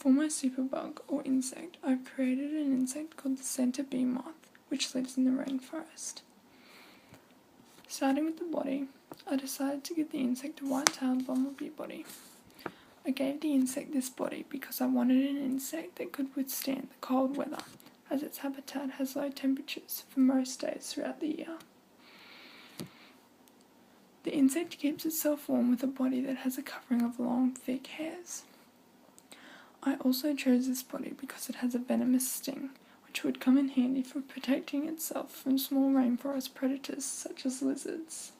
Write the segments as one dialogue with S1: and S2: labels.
S1: For my superbug or insect, I've created an insect called the centre-bee moth, which lives in the rainforest. Starting with the body, I decided to give the insect a white-tailed bumblebee body. I gave the insect this body because I wanted an insect that could withstand the cold weather, as its habitat has low temperatures for most days throughout the year. The insect keeps itself warm with a body that has a covering of long, thick hairs. I also chose this body because it has a venomous sting, which would come in handy for protecting itself from small rainforest predators such as lizards.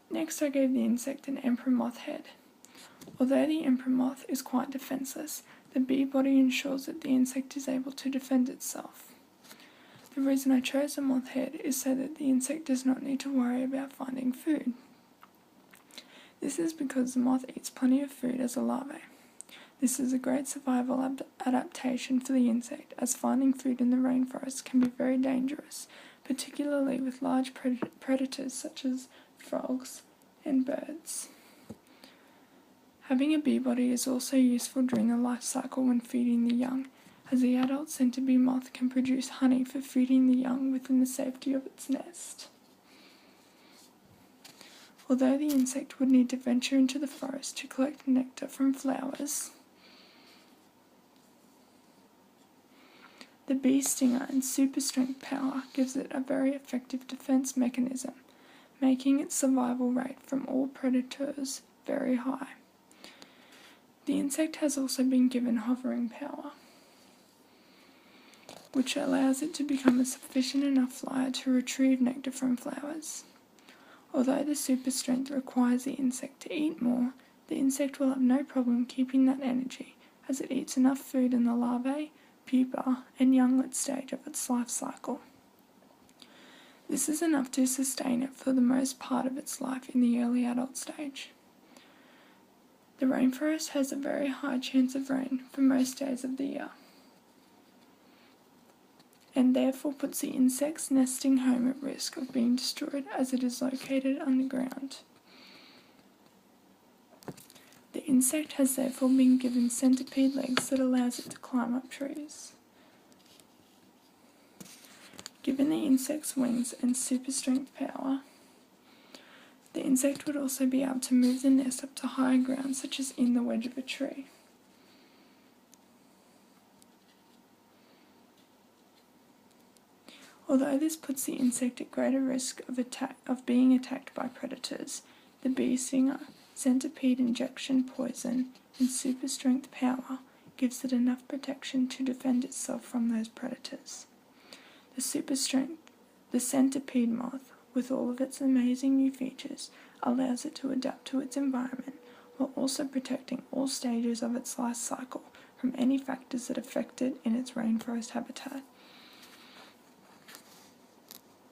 S1: Next, I gave the insect an emperor moth head. Although the emperor moth is quite defenseless, the bee body ensures that the insect is able to defend itself. The reason I chose the moth head is so that the insect does not need to worry about finding food. This is because the moth eats plenty of food as a larvae. This is a great survival adaptation for the insect, as finding food in the rainforest can be very dangerous, particularly with large predators such as frogs and birds. Having a bee body is also useful during the life cycle when feeding the young, as the adult centre-bee moth can produce honey for feeding the young within the safety of its nest. Although the insect would need to venture into the forest to collect nectar from flowers, the bee stinger and super strength power gives it a very effective defense mechanism, making its survival rate from all predators very high. The insect has also been given hovering power, which allows it to become a sufficient enough flyer to retrieve nectar from flowers. Although the super strength requires the insect to eat more, the insect will have no problem keeping that energy, as it eats enough food in the larvae, pupa, and younglet stage of its life cycle. This is enough to sustain it for the most part of its life in the early adult stage. The rainforest has a very high chance of rain for most days of the year, and therefore puts the insect's nesting home at risk of being destroyed as it is located underground. The insect has therefore been given centipede legs that allows it to climb up trees. Given the insect's wings and super strength power, the insect would also be able to move the nest up to higher ground, such as in the wedge of a tree. Although this puts the insect at greater risk of being attacked by predators, the bee stinger, centipede injection poison, and super strength power gives it enough protection to defend itself from those predators. The centipede moth, with all of its amazing new features, allows it to adapt to its environment while also protecting all stages of its life cycle from any factors that affect it in its rainforest habitat.